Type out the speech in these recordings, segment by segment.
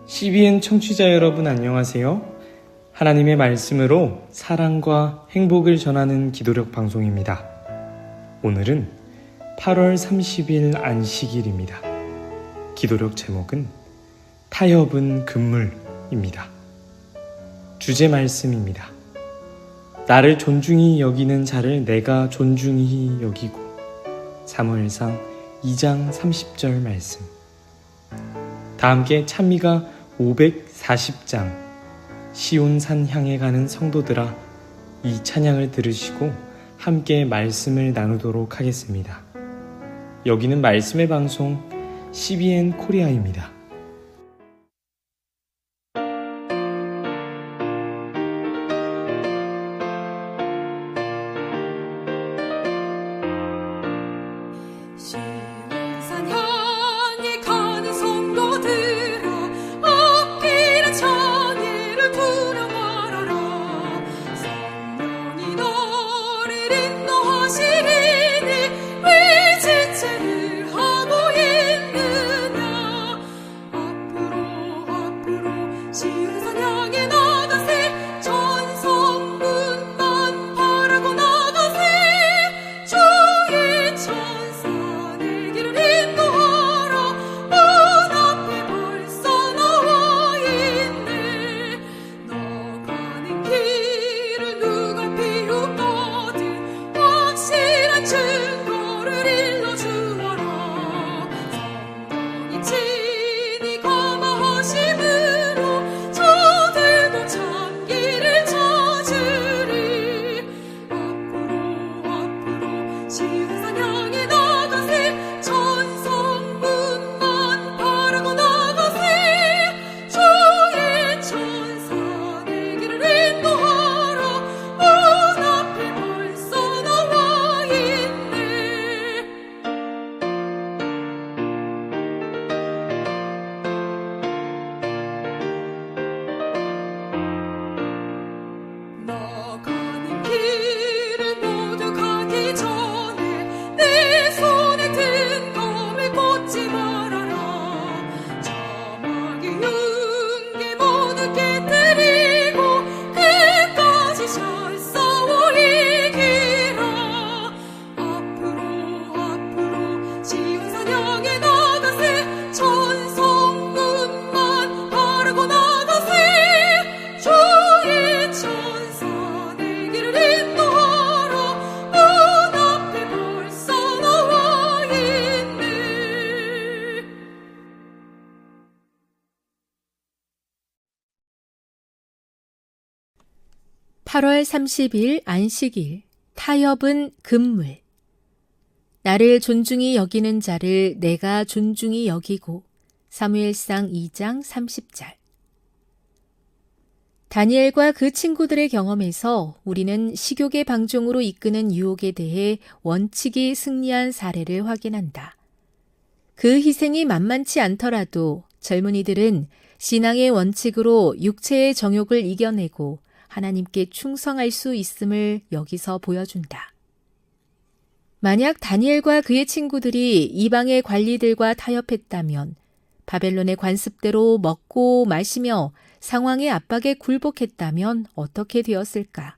CBN 청취자 여러분 안녕하세요. 하나님의 말씀으로 사랑과 행복을 전하는 기도력 방송입니다. 오늘은 8월 30일 안식일입니다. 기도력 제목은 타협은 금물입니다. 주제 말씀입니다. 나를 존중히 여기는 자를 내가 존중히 여기고. 사무엘상 2장 30절 말씀. 다 함께 찬미가 540장 시온산 향해 가는 성도들아, 이 찬양을 들으시고 함께 말씀을 나누도록 하겠습니다. 여기는 말씀의 방송 CBN 코리아입니다. (8월 30일) 안식일. 타협은 금물. 나를 존중히 여기는 자를 내가 존중히 여기고. 사무엘상 2장 30절. 다니엘과 그 친구들의 경험에서 우리는 식욕의 방종으로 이끄는 유혹에 대해 원칙이 승리한 사례를 확인한다. 그 희생이 만만치 않더라도 젊은이들은 신앙의 원칙으로 육체의 정욕을 이겨내고 하나님께 충성할 수 있음을 여기서 보여준다. 만약 다니엘과 그의 친구들이 이방의 관리들과 타협했다면, 바벨론의 관습대로 먹고 마시며 상황의 압박에 굴복했다면 어떻게 되었을까?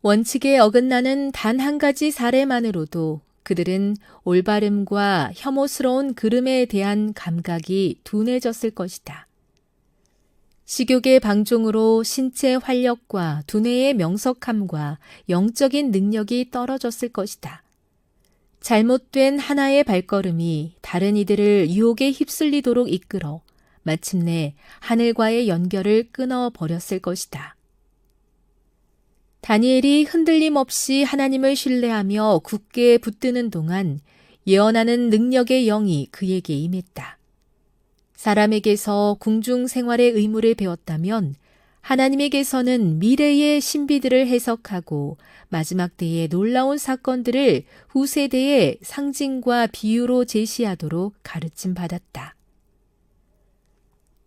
원칙에 어긋나는 단 한 가지 사례만으로도 그들은 올바름과 혐오스러운 그름에 대한 감각이 둔해졌을 것이다. 식욕의 방종으로 신체 활력과 두뇌의 명석함과 영적인 능력이 떨어졌을 것이다. 잘못된 하나의 발걸음이 다른 이들을 유혹에 휩쓸리도록 이끌어 마침내 하늘과의 연결을 끊어버렸을 것이다. 다니엘이 흔들림 없이 하나님을 신뢰하며 굳게 붙드는 동안 예언하는 능력의 영이 그에게 임했다. 사람에게서 궁중 생활의 의무를 배웠다면 하나님에게서는 미래의 신비들을 해석하고 마지막 때의 놀라운 사건들을 후세대의 상징과 비유로 제시하도록 가르침 받았다.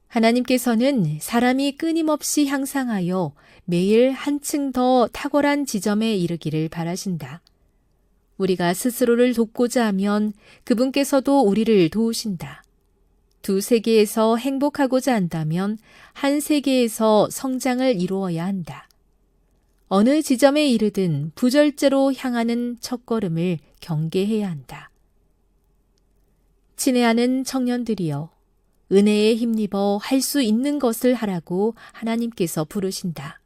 하나님께서는 사람이 끊임없이 향상하여 매일 한층 더 탁월한 지점에 이르기를 바라신다. 우리가 스스로를 돕고자 하면 그분께서도 우리를 도우신다. 두 세계에서 행복하고자 한다면 한 세계에서 성장을 이루어야 한다. 어느 지점에 이르든 부절제로 향하는 첫걸음을 경계해야 한다. 친애하는 청년들이여, 은혜에 힘입어 할 수 있는 것을 하라고 하나님께서 부르신다.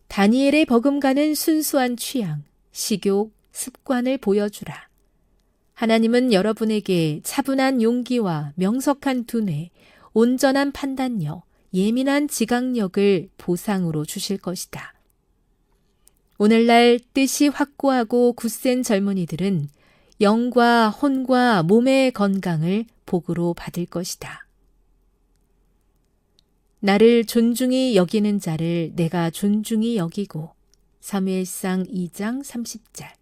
다니엘의 버금가는 순수한 취향, 식욕, 습관을 보여주라. 하나님은 여러분에게 차분한 용기와 명석한 두뇌, 온전한 판단력, 예민한 지각력을 보상으로 주실 것이다. 오늘날 뜻이 확고하고 굳센 젊은이들은 영과 혼과 몸의 건강을 복으로 받을 것이다. 나를 존중히 여기는 자를 내가 존중히 여기고. 사무엘상 2장 30절.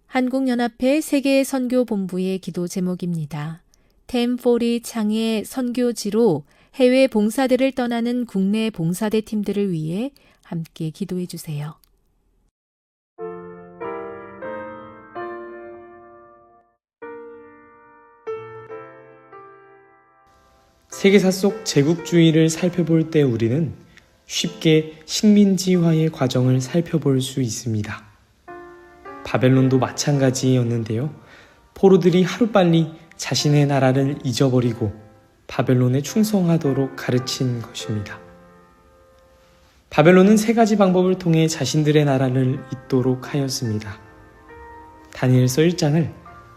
한국연합회 세계선교본부의 기도 제목입니다. 템포리 창의 선교지로 해외 봉사대를 떠나는 국내 봉사대 팀들을 위해 함께 기도해 주세요. 세계사 속 제국주의를 살펴볼 때 우리는 쉽게 식민지화의 과정을 살펴볼 수 있습니다. 바벨론도 마찬가지였는데요. 포로들이 하루빨리 자신의 나라를 잊어버리고 바벨론에 충성하도록 가르친 것입니다. 바벨론은 세 가지 방법을 통해 자신들의 나라를 잇도록 하였습니다. 다니엘서 1장을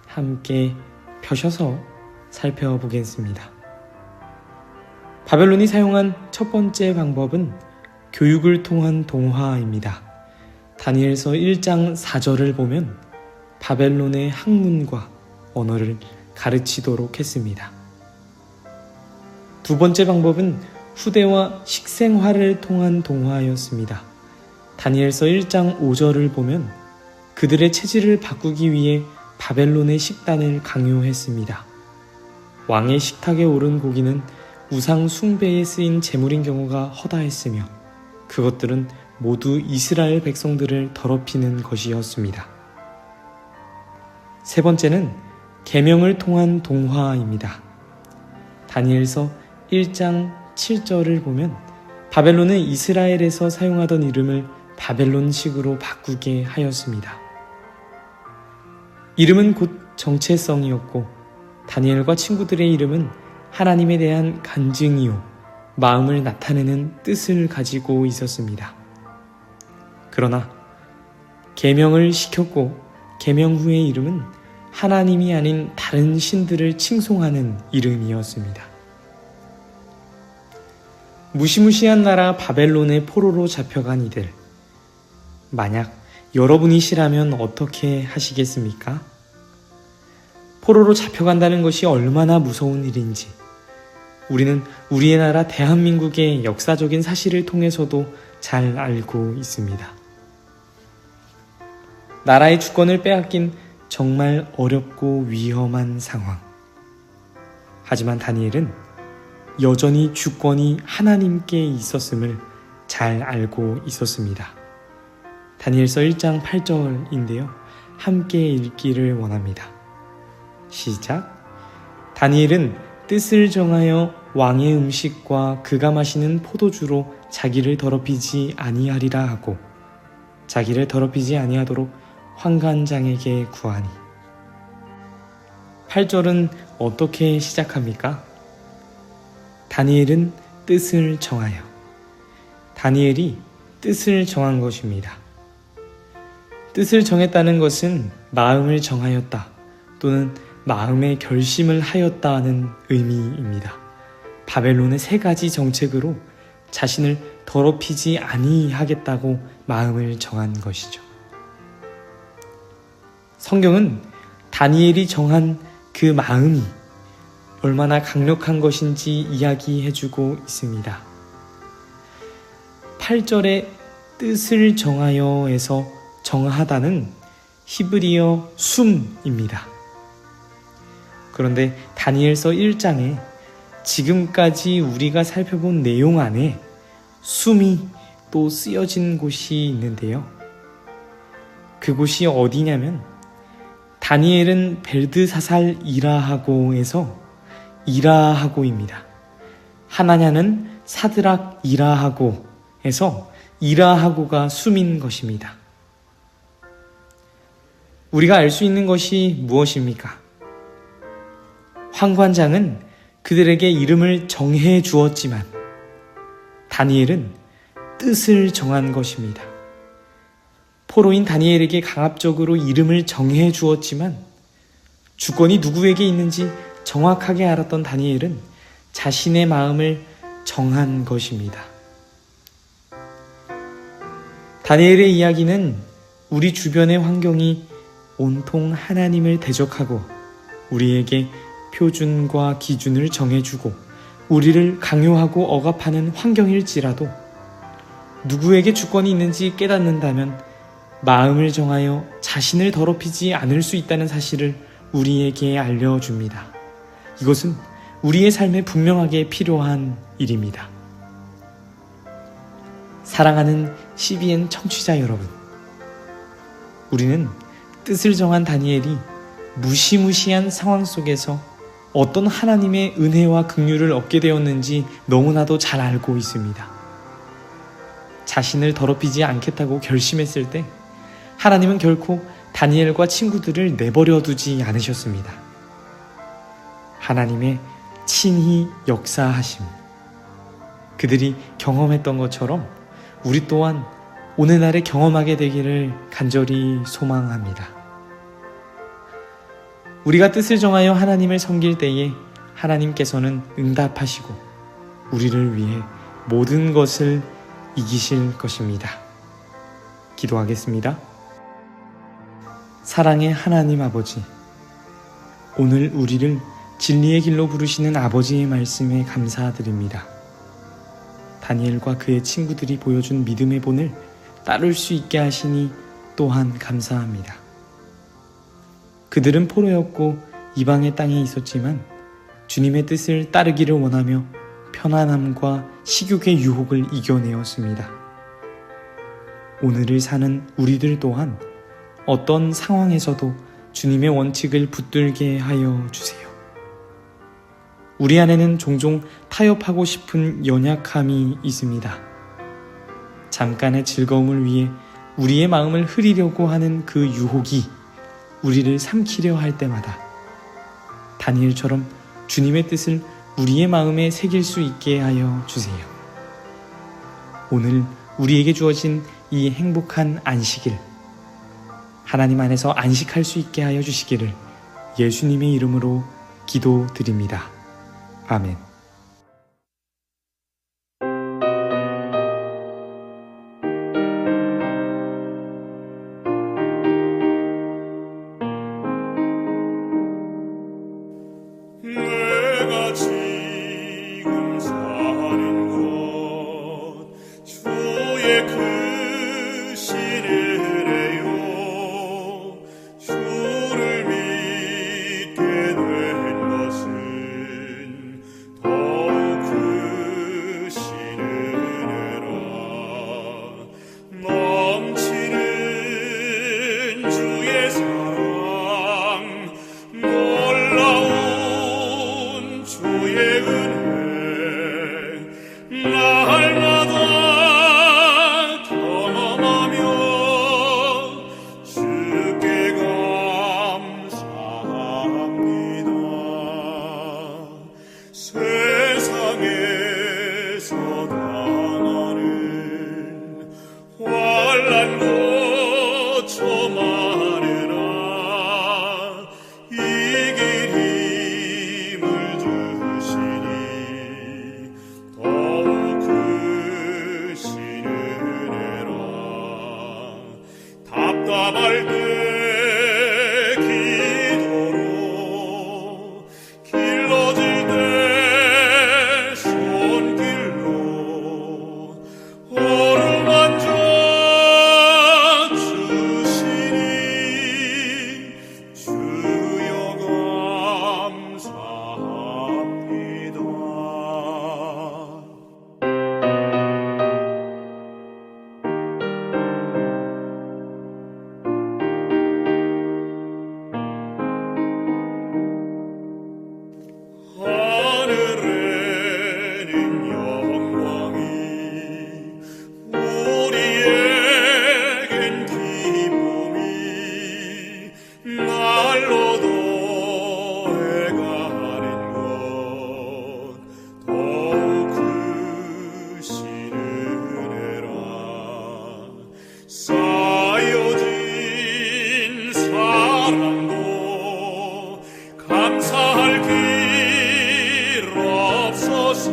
함께 펴셔서 살펴보겠습니다. 바벨론이 사용한 첫 번째 방법은 교육을 통한 동화입니다. 다니엘서 1장 4절을 보면 바벨론의 학문과 언어를 가르치도록 했습니다. 두 번째 방법은 후대와 식생활을 통한 동화였습니다. 다니엘서 1장 5절을 보면 그들의 체질을 바꾸기 위해 바벨론의 식단을 강요했습니다. 왕의 식탁에 오른 고기는 우상 숭배에 쓰인 제물인 경우가 허다했으며 그것들은 모두 이스라엘 백성들을 더럽히는 것이었습니다. 세 번째는 계명을 통한 동화입니다. 다니엘서 1장 7절을 보면 바벨론은 이스라엘에서 사용하던 이름을 바벨론식으로 바꾸게 하였습니다. 이름은 곧 정체성이었고 다니엘과 친구들의 이름은 하나님에 대한 간증이요, 마음을 나타내는 뜻을 가지고 있었습니다. 그러나 계명을 시켰고 계명 후의 이름은 하나님이 아닌 다른 신들을 칭송하는 이름이었습니다. 무시무시한 나라 바벨론의 포로로 잡혀간 이들, 만약 여러분이시라면 어떻게 하시겠습니까? 포로로 잡혀간다는 것이 얼마나 무서운 일인지 우리는 우리의 나라 대한민국의 역사적인 사실을 통해서도 잘 알고 있습니다. 나라의 주권을 빼앗긴 정말 어렵고 위험한 상황. 하지만 다니엘은 여전히 주권이 하나님께 있었음을 잘 알고 있었습니다. 다니엘서 1장 8절인데요. 함께 읽기를 원합니다. 시작. 다니엘은 뜻을 정하여 왕의 음식과 그가 마시는 포도주로 자기를 더럽히지 아니하리라 하고 자기를 더럽히지 아니하도록 환관장에게 구하니. 8절은 어떻게 시작합니까? 다니엘은 뜻을 정하여. 다니엘이 뜻을 정한 것입니다. 뜻을 정했다는 것은 마음을 정하였다 또는 마음의 결심을 하였다는 의미입니다. 바벨론의 세 가지 정책으로 자신을 더럽히지 아니하겠다고 마음을 정한 것이죠. 성경은 다니엘이 정한 그 마음이 얼마나 강력한 것인지 이야기해주고 있습니다. 8절의 뜻을 정하여에서 정하다는 히브리어 숨입니다. 그런데 다니엘서 1장에 지금까지 우리가 살펴본 내용 안에 숨이 또 쓰여진 곳이 있는데요. 그곳이 어디냐면 다니엘은 벨드사살 이라하고에서 이라하고입니다. 하나냐는 사드락 이라하고에서 이라하고가 숨인 것입니다. 우리가 알 수 있는 것이 무엇입니까? 환관장은 그들에게 이름을 정해 주었지만 다니엘은 뜻을 정한 것입니다. 포로인 다니엘에게 강압적으로 이름을 정해 주었지만 주권이 누구에게 있는지 정확하게 알았던 다니엘은 자신의 마음을 정한 것입니다. 다니엘의 이야기는 우리 주변의 환경이 온통 하나님을 대적하고 우리에게 표준과 기준을 정해주고 우리를 강요하고 억압하는 환경일지라도 누구에게 주권이 있는지 깨닫는다면 마음을 정하여 자신을 더럽히지 않을 수 있다는 사실을 우리에게 알려줍니다. 이것은 우리의 삶에 분명하게 필요한 일입니다. 사랑하는 CBN 청취자 여러분, 우리는 뜻을 정한 다니엘이 무시무시한 상황 속에서 어떤 하나님의 은혜와 긍휼을 얻게 되었는지 너무나도 잘 알고 있습니다. 자신을 더럽히지 않겠다고 결심했을 때 하나님은 결코 다니엘과 친구들을 내버려 두지 않으셨습니다. 하나님의 친히 역사하심, 그들이 경험했던 것처럼 우리 또한 오늘날에 경험하게 되기를 간절히 소망합니다. 우리가 뜻을 정하여 하나님을 섬길 때에 하나님께서는 응답하시고 우리를 위해 모든 것을 이기실 것입니다. 기도하겠습니다. 사랑의 하나님 아버지, 오늘 우리를 진리의 길로 부르시는 아버지의 말씀에 감사드립니다. 다니엘과 그의 친구들이 보여준 믿음의 본을 따를 수 있게 하시니 또한 감사합니다. 그들은 포로였고 이방의 땅에 있었지만 주님의 뜻을 따르기를 원하며 편안함과 식욕의 유혹을 이겨내었습니다. 오늘을 사는 우리들 또한 어떤 상황에서도 주님의 원칙을 붙들게 하여 주세요. 우리 안에는 종종 타협하고 싶은 연약함이 있습니다. 잠깐의 즐거움을 위해 우리의 마음을 흐리려고 하는 그 유혹이 우리를 삼키려 할 때마다 다니엘처럼 주님의 뜻을 우리의 마음에 새길 수 있게 하여 주세요. 오늘 우리에게 주어진 이 행복한 안식일, 하나님 안에서 안식할 수 있게 하여 주시기를 예수님의 이름으로 기도드립니다. 아멘. 내가 지금 사는 곳 주의 크신 은혜요 주를 믿게 된 것은 감사할 길 없어서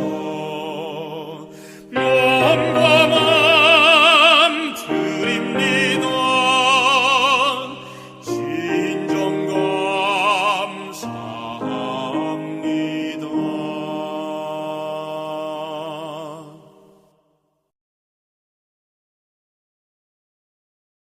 몸과 맘 드립니다. 진정 감사합니다.